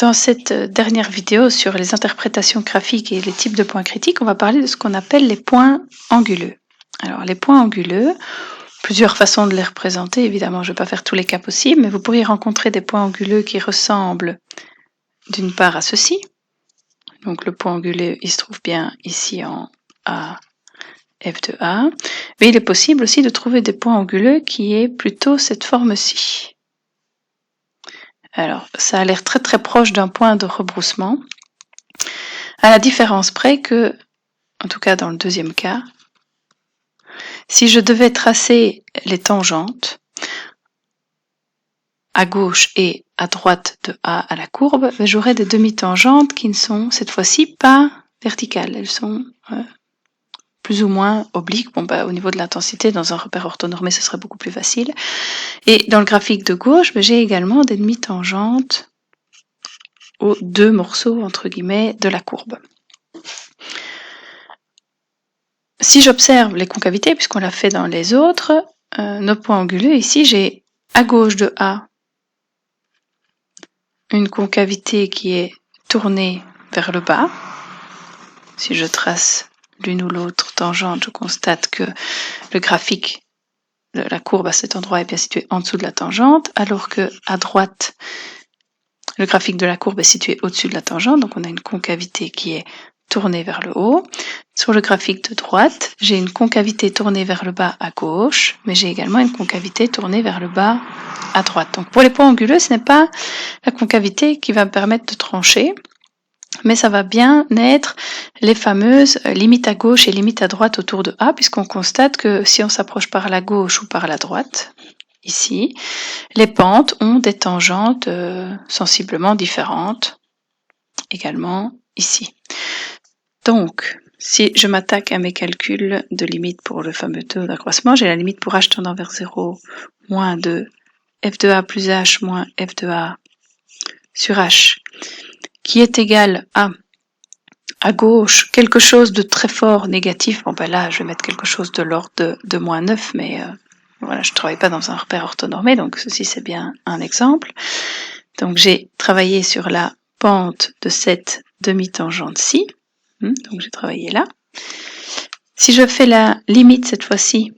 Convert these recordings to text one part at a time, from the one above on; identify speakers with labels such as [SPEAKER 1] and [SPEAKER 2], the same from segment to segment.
[SPEAKER 1] Dans cette dernière vidéo sur les interprétations graphiques et les types de points critiques, on va parler de ce qu'on appelle les points anguleux. Alors les points anguleux, plusieurs façons de les représenter, évidemment je ne vais pas faire tous les cas possibles, mais vous pourriez rencontrer des points anguleux qui ressemblent d'une part à ceci. Donc le point anguleux il se trouve bien ici en A, F de A, mais il est possible aussi de trouver des points anguleux qui aient plutôt cette forme-ci. Alors, ça a l'air très très proche d'un point de rebroussement, à la différence près que, en tout cas dans le deuxième cas, si je devais tracer les tangentes à gauche et à droite de A à la courbe, j'aurais des demi-tangentes qui ne sont cette fois-ci pas verticales, elles sont plus ou moins obliques. Bon, au niveau de l'intensité, dans un repère orthonormé, ce serait beaucoup plus facile. Et dans le graphique de gauche, j'ai également des demi-tangentes aux deux morceaux, entre guillemets, de la courbe. Si j'observe les concavités, puisqu'on l'a fait dans les autres, nos points anguleux, ici, j'ai à gauche de A une concavité qui est tournée vers le bas. Si je trace l'une ou l'autre tangente, je constate que le graphique de la courbe à cet endroit est bien situé en dessous de la tangente, alors que à droite, le graphique de la courbe est situé au-dessus de la tangente, donc on a une concavité qui est tournée vers le haut. Sur le graphique de droite, j'ai une concavité tournée vers le bas à gauche, mais j'ai également une concavité tournée vers le bas à droite. Donc pour les points anguleux, ce n'est pas la concavité qui va me permettre de trancher, mais ça va bien être les fameuses limites à gauche et limites à droite autour de A, puisqu'on constate que si on s'approche par la gauche ou par la droite, ici, les pentes ont des tangentes sensiblement différentes, également ici. Donc, si je m'attaque à mes calculs de limite pour le fameux taux d'accroissement, j'ai la limite pour h tendant vers 0, moins de f de a plus h moins f de a sur h, qui est égal à gauche, quelque chose de très fort négatif. Bon, là, je vais mettre quelque chose de l'ordre de moins 9, mais voilà, je ne travaille pas dans un repère orthonormé, donc ceci c'est bien un exemple. Donc j'ai travaillé sur la pente de cette demi-tangente-ci, donc j'ai travaillé là. Si je fais la limite cette fois-ci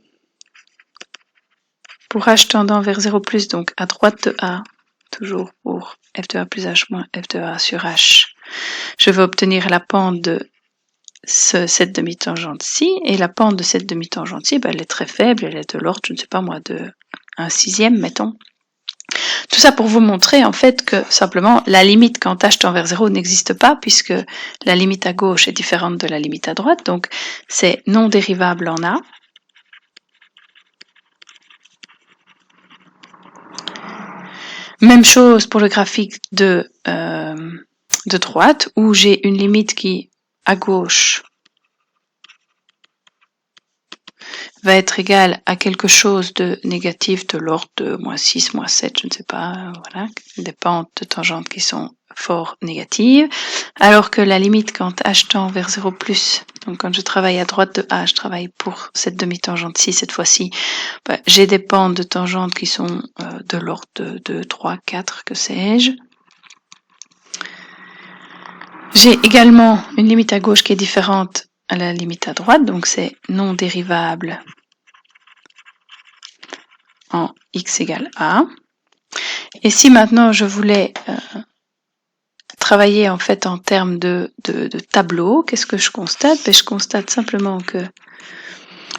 [SPEAKER 1] pour h tendant vers 0 plus, donc à droite de A, toujours pour f de a plus h moins f de a sur h, je vais obtenir la pente de cette demi-tangente-ci, et la pente de cette demi-tangente-ci, elle est très faible, elle est de l'ordre, je ne sais pas moi, de 1/6, mettons. Tout ça pour vous montrer en fait que simplement la limite quand h tend vers 0 n'existe pas, puisque la limite à gauche est différente de la limite à droite, donc c'est non dérivable en A. Même chose pour le graphique de droite, où j'ai une limite qui, à gauche, va être égale à quelque chose de négatif de l'ordre de moins 6, moins 7, je ne sais pas, voilà, des pentes de tangente qui sont fort négatives, alors que la limite quand h tend vers 0 plus, donc quand je travaille à droite de A, je travaille pour cette demi-tangente-ci, cette fois-ci, j'ai des pentes de tangente qui sont de l'ordre de 2, 3, 4, que sais-je. J'ai également une limite à gauche qui est différente à la limite à droite, donc c'est non dérivable en x égale a. Et si maintenant je voulais travailler en fait en termes de tableau, qu'est-ce que je constate? Je constate simplement que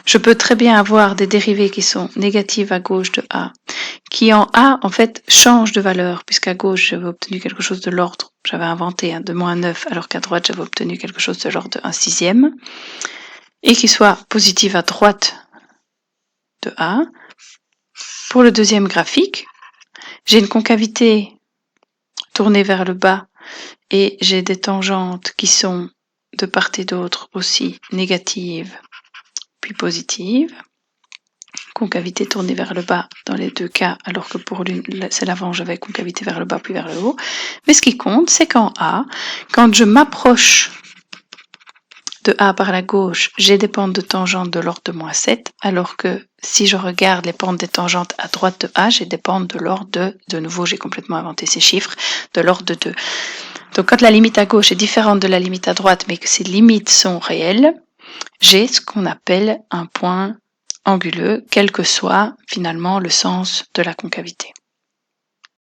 [SPEAKER 1] je peux très bien avoir des dérivées qui sont négatives à gauche de A, qui en A en fait changent de valeur, puisqu'à gauche j'avais obtenu quelque chose de l'ordre, j'avais inventé de moins 9, alors qu'à droite j'avais obtenu quelque chose de l'ordre de 1/6, et qui soit positive à droite de A. Pour le deuxième graphique, j'ai une concavité tournée vers le bas, et j'ai des tangentes qui sont de part et d'autre aussi négatives puis positives. Concavité tournée vers le bas dans les deux cas, alors que pour l'une, c'est l'avant, j'avais concavité vers le bas puis vers le haut. Mais ce qui compte, c'est qu'en A, quand je m'approche de A par la gauche, j'ai des pentes de tangente de l'ordre de -7, alors que si je regarde les pentes des tangentes à droite de A, j'ai des pentes de l'ordre de nouveau j'ai complètement inventé ces chiffres, de l'ordre de 2. Donc quand la limite à gauche est différente de la limite à droite, mais que ces limites sont réelles, j'ai ce qu'on appelle un point anguleux, quel que soit finalement le sens de la concavité.